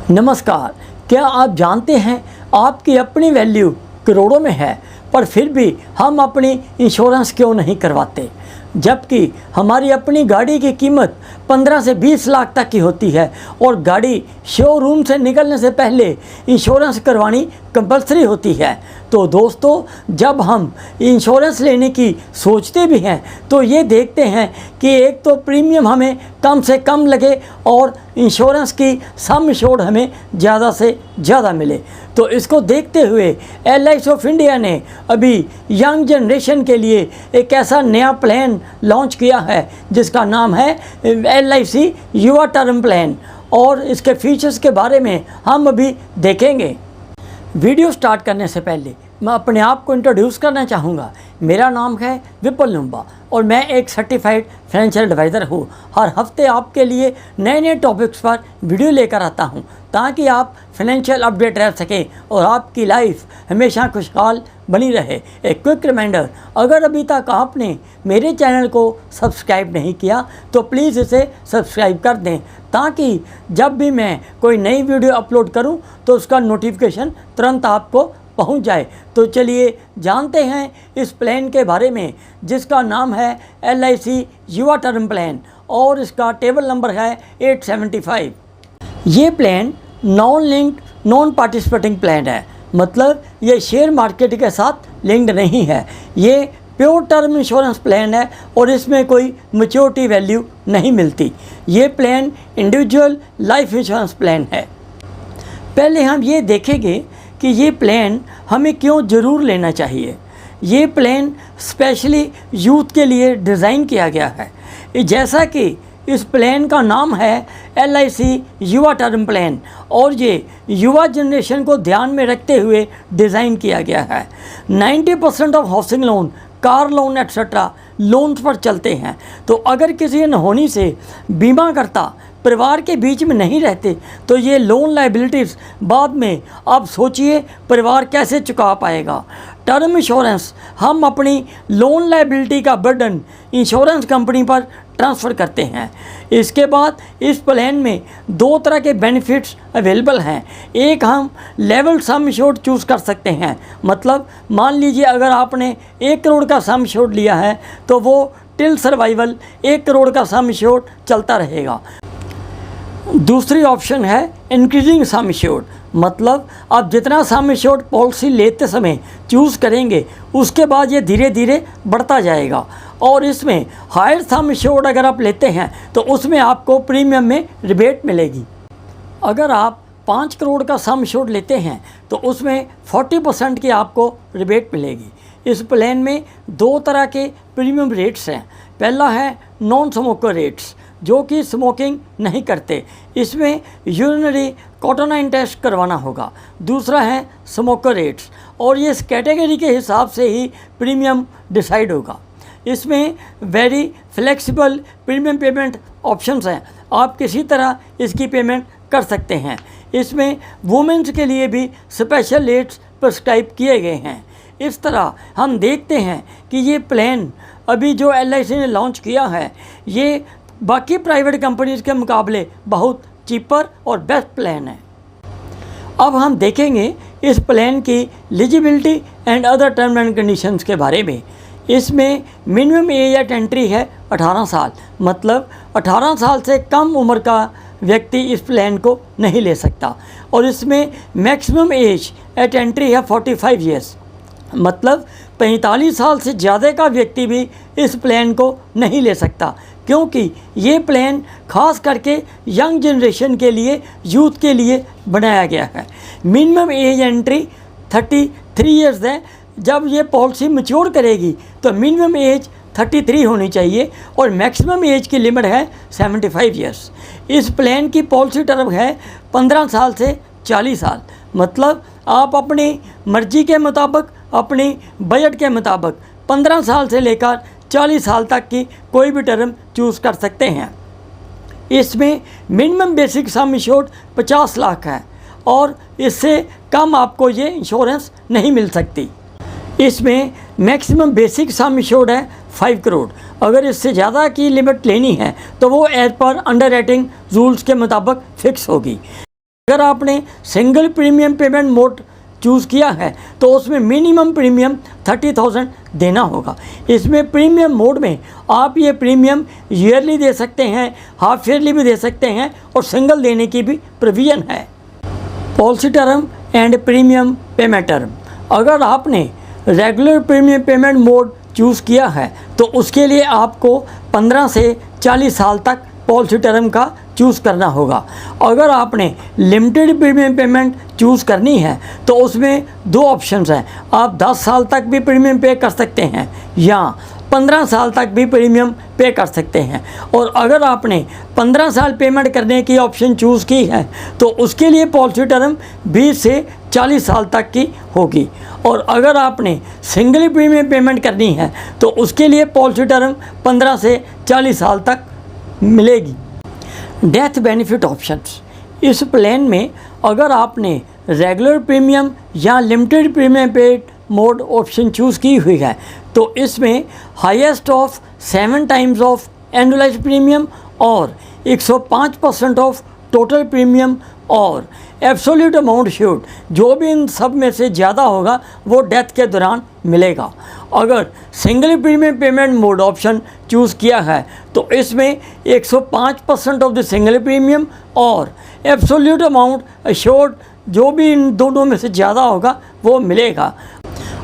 नमस्कार। क्या आप जानते हैं आपकी अपनी वैल्यू करोड़ों में है, पर फिर भी हम अपनी इंश्योरेंस क्यों नहीं करवाते, जबकि हमारी अपनी गाड़ी की कीमत 15 से 20 लाख तक की होती है और गाड़ी शोरूम से निकलने से पहले इंश्योरेंस करवानी कंपल्सरी होती है। तो दोस्तों, जब हम इंश्योरेंस लेने की सोचते भी हैं तो ये देखते हैं कि एक तो प्रीमियम हमें कम से कम लगे और इंश्योरेंस की सम एश्योर्ड हमें ज़्यादा से ज़्यादा मिले। तो इसको देखते हुए LIC ऑफ इंडिया ने अभी यंग जनरेशन के लिए एक ऐसा नया प्लान लॉन्च किया है जिसका नाम है LIC युवा टर्म प्लान, और इसके फीचर्स के बारे में हम अभी देखेंगे। वीडियो स्टार्ट करने से पहले मैं अपने आप को इंट्रोड्यूस करना चाहूँगा। मेरा नाम है विपुल लुम्बा और मैं एक सर्टिफाइड फाइनेंशियल एडवाइज़र हूँ। हर हफ्ते आपके लिए नए नए टॉपिक्स पर वीडियो लेकर आता हूँ ताकि आप फाइनेंशियल अपडेट रह सकें और आपकी लाइफ हमेशा खुशहाल बनी रहे। एक क्विक रिमाइंडर, अगर अभी तक आपने मेरे चैनल को सब्सक्राइब नहीं किया तो प्लीज़ इसे सब्सक्राइब कर दें ताकि जब भी मैं कोई नई वीडियो अपलोड करूं तो उसका नोटिफिकेशन तुरंत आपको पहुंच जाए। तो चलिए जानते हैं इस प्लान के बारे में जिसका नाम है LIC युवा टर्म प्लान और इसका टेबल नंबर है 875। ये plan non linked non participating plan है, मतलब ये शेयर मार्केट के साथ लिंक्ड नहीं है। ये प्योर टर्म इंश्योरेंस प्लान है और इसमें कोई मैच्योरिटी वैल्यू नहीं मिलती। ये plan individual life insurance plan है। पहले हम ये देखेंगे कि ये प्लान हमें क्यों ज़रूर लेना चाहिए। ये प्लान स्पेशली यूथ के लिए डिज़ाइन किया गया है। जैसा कि इस प्लान का नाम है LIC युवा टर्म प्लान और ये युवा जनरेशन को ध्यान में रखते हुए डिज़ाइन किया गया है। 90% of housing loan, car loan etcetera loans पर चलते हैं। तो अगर किसी अनहोनी से बीमा करता परिवार के बीच में नहीं रहते तो ये लोन लायबिलिटीज़ बाद में आप सोचिए परिवार कैसे चुका पाएगा। टर्म इंश्योरेंस, हम अपनी लोन लायबिलिटी का बर्डन इंश्योरेंस कंपनी पर ट्रांसफ़र करते हैं। इसके बाद इस प्लान में दो तरह के बेनिफिट्स अवेलेबल हैं। एक, हम लेवल सम एश्योर्ड चूज़ कर सकते हैं, मतलब मान लीजिए अगर आपने 1 करोड़ का सम एश्योर्ड लिया है तो वो टिल सर्वाइवल 1 करोड़ का सम एश्योर्ड चलता रहेगा। दूसरी ऑप्शन है इंक्रीजिंग सम एश्योर्ड, मतलब आप जितना सम एश्योर्ड पॉलिसी लेते समय चूज़ करेंगे उसके बाद ये धीरे धीरे बढ़ता जाएगा। और इसमें हायर सम एश्योर्ड अगर आप लेते हैं तो उसमें आपको प्रीमियम में रिबेट मिलेगी। अगर आप 5 करोड़ का सम एश्योर्ड लेते हैं तो उसमें 40% की आपको रिबेट मिलेगी। इस प्लान में दो तरह के प्रीमियम रेट्स हैं। पहला है नॉन स्मोकर रेट्स, जो कि स्मोकिंग नहीं करते, इसमें यूरिनरी कोटोनाइन टेस्ट करवाना होगा। दूसरा है स्मोकर रेट्स और ये इस कैटेगरी के हिसाब से ही प्रीमियम डिसाइड होगा। इसमें very flexible premium payment options हैं, आप किसी तरह इसकी पेमेंट कर सकते हैं। इसमें वुमेंस के लिए भी स्पेशल रेट्स प्रिस्क्राइब किए गए हैं। इस तरह हम देखते हैं कि ये प्लान अभी जो LIC ने लॉन्च किया है ये बाकी प्राइवेट कंपनीज़ के मुकाबले बहुत चीपर और बेस्ट प्लान है। अब हम देखेंगे इस प्लान की eligibility and other term and conditions के बारे में। इसमें मिनिमम एज एट एंट्री है 18 साल, मतलब 18 साल से कम उम्र का व्यक्ति इस प्लान को नहीं ले सकता। और इसमें मैक्सिमम एज एट एंट्री है 45 ईयर्स, मतलब 45 साल से ज़्यादा का व्यक्ति भी इस प्लान को नहीं ले सकता, क्योंकि ये प्लान खास करके यंग जनरेशन के लिए, यूथ के लिए बनाया गया है। मिनिमम एज एंट्री 33 ईयर्स है। जब ये पॉलिसी मैच्योर करेगी तो मिनिमम एज 33 होनी चाहिए और मैक्सिमम एज की लिमिट है 75 ईयर्स। इस प्लान की पॉलिसी टर्म है 15 साल से 40 साल, मतलब आप अपनी मर्जी के मुताबिक, अपनी बजट के मुताबिक 15 साल से लेकर 40 साल तक की कोई भी टर्म चूज़ कर सकते हैं। इसमें minimum basic sum assured 50 lakh है और इससे कम आपको ये इंश्योरेंस नहीं मिल सकती। इसमें मैक्सिमम बेसिक सम एश्योर्ड है 5 करोड़। अगर इससे ज़्यादा की लिमिट लेनी है तो वो as per under writing rules के मुताबिक फिक्स होगी। अगर आपने single premium payment mode choose किया है तो उसमें मिनिमम प्रीमियम 30,000 देना होगा। इसमें प्रीमियम मोड में आप ये प्रीमियम ईयरली दे सकते हैं, हाफ ईयरली भी दे सकते हैं और सिंगल देने की भी प्रोविज़न है। Policy term and premium payment term, अगर आपने regular premium payment mode choose किया है तो उसके लिए आपको 15 से 40 साल तक पॉलिसी टर्म का चूज़ करना होगा। अगर आपने लिमिटेड प्रीमियम पेमेंट चूज़ करनी है तो उसमें दो ऑप्शंस हैं, आप 10 साल तक भी प्रीमियम पे कर सकते हैं या 15 साल तक भी प्रीमियम पे कर सकते हैं। और अगर आपने 15 साल पेमेंट करने की ऑप्शन चूज़ की है तो उसके लिए पॉलिसी टर्म 20 से 40 साल तक की होगी। और अगर आपने सिंगल प्रीमियम पेमेंट करनी है तो उसके लिए पॉलिसी टर्म 15 से 40 साल तक मिलेगी। डेथ बेनिफिट ऑप्शंस, इस प्लान में अगर आपने रेगुलर प्रीमियम या limited premium paid mode option choose की हुई है तो इसमें highest of 7 times of annualised premium और 105% ऑफ टोटल प्रीमियम और एब्सोल्यूट अमाउंट श्योर्ड, जो भी इन सब में से ज़्यादा होगा वो डेथ के दौरान मिलेगा। अगर single premium payment mode option choose किया है तो इसमें 105% ऑफ द सिंगल प्रीमियम और एब्सोल्यूट अमाउंट अश्योर्ड, जो भी इन दोनों में से ज़्यादा होगा वो मिलेगा।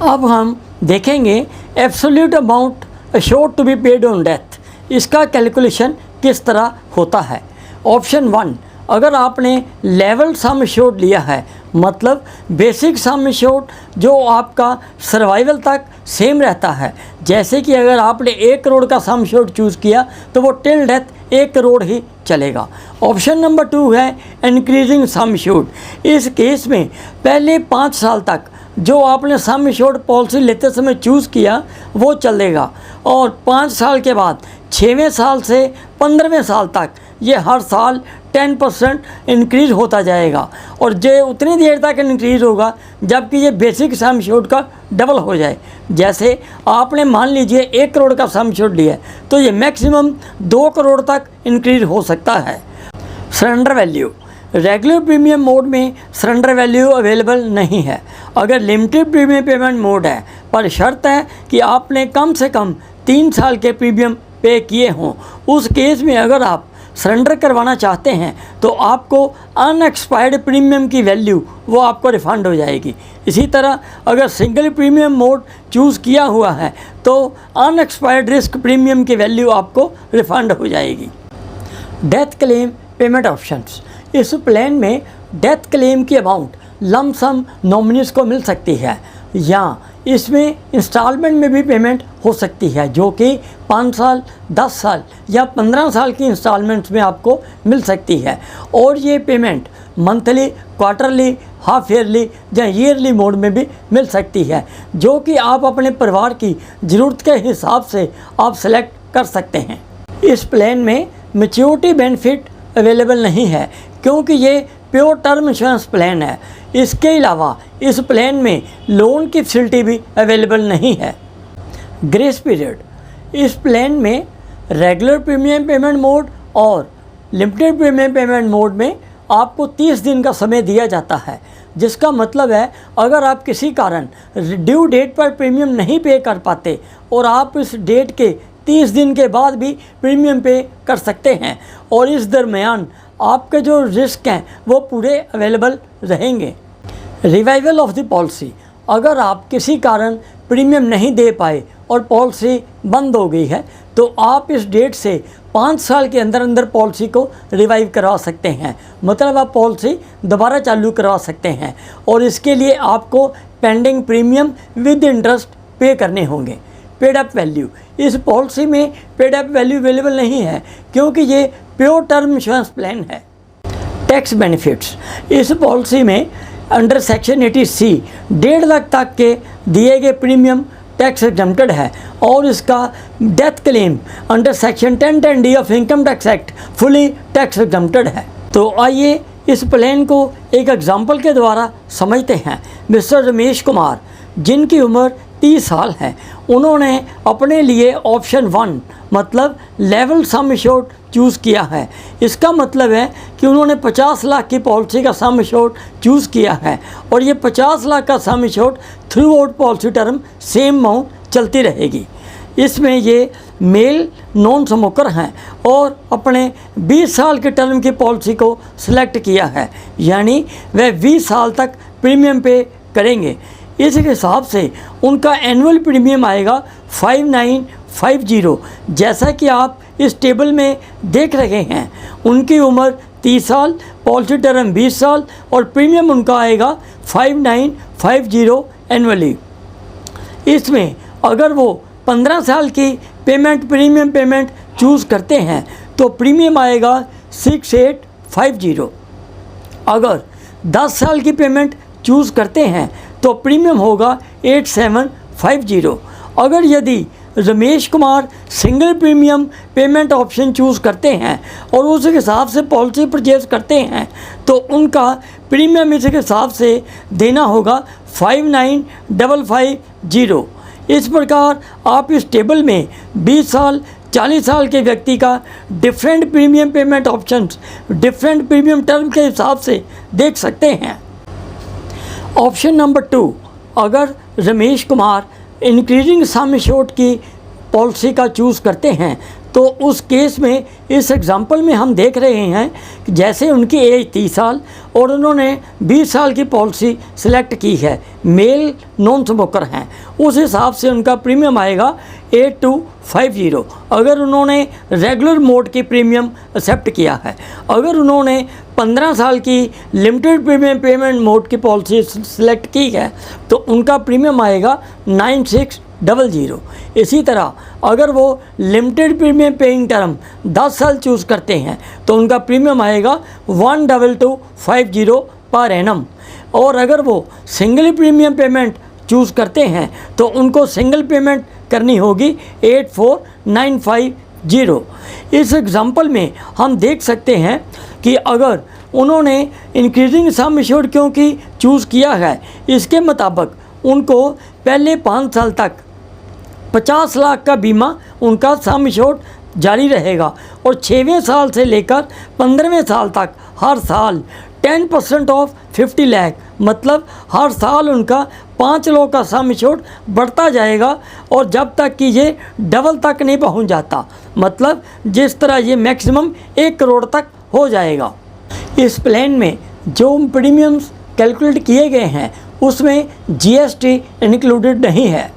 अब हम देखेंगे absolute amount assured to be paid on death, इसका कैलकुलेशन किस तरह होता है। ऑप्शन 1, अगर आपने लेवल सम एश्योर्ड लिया है, मतलब बेसिक सम एश्योर्ड जो आपका सर्वाइवल तक सेम रहता है, जैसे कि अगर आपने 1 करोड़ का सम एश्योर्ड चूज़ किया तो वो टिल डेथ 1 करोड़ ही चलेगा। ऑप्शन नंबर 2 है इंक्रीजिंग सम एश्योर्ड, इस केस में पहले 5 साल तक जो आपने सम एश्योर्ड पॉलिसी लेते समय चूज़ किया वो चलेगा और 5 साल के बाद 6वें साल से 15वें साल तक ये हर साल 10% इंक्रीज़ होता जाएगा और ये उतनी देर तक इंक्रीज़ होगा जबकि ये बेसिक सम एश्योर्ड का डबल हो जाए। जैसे आपने मान लीजिए 1 करोड़ का सम एश्योर्ड लिया है तो ये मैक्सिमम 2 करोड़ तक इंक्रीज़ हो सकता है। Surrender value, regular premium mode में सरेंडर वैल्यू अवेलेबल नहीं है। अगर लिमिटेड प्रीमियम पेमेंट मोड है पर शर्त है कि आपने कम से कम 3 साल के प्रीमियम पे किए हों, उस केस में अगर आप सरेंडर करवाना चाहते हैं तो आपको अनएक्सपायर्ड प्रीमियम की वैल्यू वो आपको रिफ़ंड हो जाएगी। इसी तरह अगर सिंगल प्रीमियम मोड चूज़ किया हुआ है तो अनएक्सपायर्ड रिस्क प्रीमियम की वैल्यू आपको रिफ़ंड हो जाएगी। डेथ क्लेम पेमेंट ऑप्शंस, इस प्लान में डेथ क्लेम की अमाउंट लमसम नॉमिनीज को मिल सकती है या इसमें इंस्टॉलमेंट में भी पेमेंट हो सकती है, जो कि 5 साल, 10 साल या 15 साल की इंस्टॉलमेंट्स में आपको मिल सकती है। और ये payment monthly, quarterly, half yearly या ईयरली मोड में भी मिल सकती है, जो कि आप अपने परिवार की ज़रूरत के हिसाब से आप सेलेक्ट कर सकते हैं। इस प्लान में मैच्योरिटी बेनिफिट अवेलेबल नहीं है क्योंकि ये प्योर टर्म इंश्योरेंस प्लान है। इसके अलावा इस प्लान में लोन की फैसिलिटी भी अवेलेबल नहीं है। ग्रेस पीरियड, इस प्लान में रेगुलर प्रीमियम पेमेंट मोड और लिमिटेड प्रीमियम पेमेंट मोड में आपको 30 दिन का समय दिया जाता है, जिसका मतलब है अगर आप किसी कारण ड्यू डेट पर प्रीमियम नहीं पे कर पाते और आप इस डेट के 30 दिन के बाद भी प्रीमियम पे कर सकते हैं और इस दरमियान आपके जो रिस्क हैं वो पूरे अवेलेबल रहेंगे। रिवाइवल ऑफ द पॉलिसी, अगर आप किसी कारण प्रीमियम नहीं दे पाए और पॉलिसी बंद हो गई है तो आप इस डेट से 5 साल के अंदर अंदर पॉलिसी को रिवाइव करवा सकते हैं, मतलब आप पॉलिसी दोबारा चालू करवा सकते हैं और इसके लिए आपको पेंडिंग प्रीमियम विद इंटरेस्ट पे करने होंगे। पेड अप वैल्यू, इस पॉलिसी में पेड अप वैल्यू अवेलेबल नहीं है क्योंकि ये प्योर टर्म इंश्योरेंस प्लान है। टैक्स बेनिफिट्स, इस पॉलिसी में अंडर सेक्शन 80C 1.5 लाख तक के दिए गए प्रीमियम टैक्स एग्जम्प्टेड है और इसका death claim under section 1010D of income tax act fully tax exempted है। तो आइए इस प्लान को एक एग्जाम्पल के द्वारा समझते हैं। मिस्टर रमेश कुमार, जिनकी उम्र 30 साल है, उन्होंने अपने लिए ऑप्शन 1 मतलब लेवल सम एश्योर्ड चूज़ किया है। इसका मतलब है कि उन्होंने 50 लाख की पॉलिसी का सम एश्योर्ड चूज़ किया है और ये 50 लाख का sum assured through out policy term same amount चलती रहेगी। इसमें ये मेल नॉन स्मोकर हैं और अपने 20 साल के टर्म की पॉलिसी को सिलेक्ट किया है, यानी वह 20 साल तक प्रीमियम पे करेंगे। इस हिसाब से उनका एनुअल प्रीमियम आएगा 5950। जैसा कि आप इस टेबल में देख रहे हैं, उनकी उम्र 30 साल, पॉलिसी टर्म 20 साल और प्रीमियम उनका आएगा 5950 एनुअली। इसमें अगर वो 15 साल की प्रीमियम पेमेंट चूज़ करते हैं तो प्रीमियम आएगा 6850। अगर 10 साल की पेमेंट चूज़ करते हैं तो प्रीमियम होगा 8750। अगर यदि Ramesh Kumar single premium payment option choose करते हैं और उस हिसाब से पॉलिसी परचेज करते हैं तो उनका प्रीमियम इस हिसाब से देना होगा 59550। इस प्रकार आप इस टेबल में 20 साल 40 साल के व्यक्ति का different premium payment options different premium term के हिसाब से देख सकते हैं। ऑप्शन नंबर 2, अगर Ramesh Kumar increasing sum assured की पॉलिसी का चूज़ करते हैं तो उस केस में इस एग्ज़ाम्पल में हम देख रहे हैं कि जैसे उनकी एज 30 साल और उन्होंने 20 साल की पॉलिसी सिलेक्ट की है, मेल नॉन स्मोकर हैं, उस हिसाब से उनका प्रीमियम आएगा 8250। अगर उन्होंने रेगुलर मोड की प्रीमियम एक्सेप्ट किया है, अगर उन्होंने 15 साल की लिमिटेड प्रीमियम पेमेंट मोड की पॉलिसी सिलेक्ट की है तो उनका प्रीमियम आएगा 9600। इसी तरह अगर वो लिमिटेड प्रीमियम पेइंग टर्म 10 साल चूज़ करते हैं तो उनका प्रीमियम आएगा 12250 पर एनम। और अगर वो सिंगल प्रीमियम पेमेंट चूज़ करते हैं तो उनको सिंगल पेमेंट करनी होगी 84950। इस एग्ज़ाम्पल में हम देख सकते हैं कि अगर उन्होंने इंक्रीजिंग सम एश्योर्ड क्योंकि चूज़ किया है, इसके मुताबिक उनको पहले 5 साल तक 50 लाख का बीमा उनका सम एश्योर्ड जारी रहेगा और 6वें साल से लेकर 15वें साल तक हर साल 10% ऑफ 50 लाख मतलब हर साल उनका 5 लाख का सम एश्योर्ड बढ़ता जाएगा और जब तक कि ये डबल तक नहीं पहुंच जाता, मतलब जिस तरह ये मैक्सिमम 1 करोड़ तक हो जाएगा। इस प्लान में जो प्रीमियम्स कैलकुलेट किए गए हैं उसमें जीएसटी इंक्लूडेड नहीं है।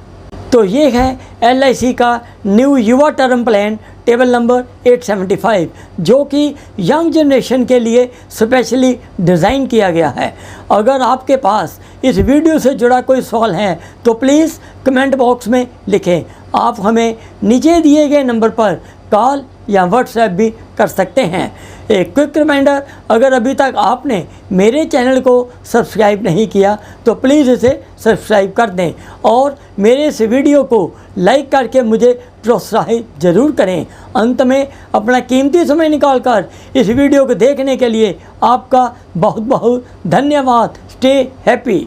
तो ये है LIC का न्यू युवा टर्म प्लान टेबल नंबर 875 जो कि यंग जनरेशन के लिए स्पेशली डिज़ाइन किया गया है। अगर आपके पास इस वीडियो से जुड़ा कोई सवाल है तो प्लीज़ कमेंट बॉक्स में लिखें। आप हमें नीचे दिए गए नंबर पर कॉल या व्हाट्सएप भी कर सकते हैं। एक क्विक रिमाइंडर, अगर अभी तक आपने मेरे चैनल को सब्सक्राइब नहीं किया तो प्लीज़ इसे सब्सक्राइब कर दें और मेरे इस वीडियो को लाइक करके मुझे प्रोत्साहित ज़रूर करें। अंत में अपना कीमती समय निकालकर इस वीडियो को देखने के लिए आपका बहुत बहुत धन्यवाद। Stay happy.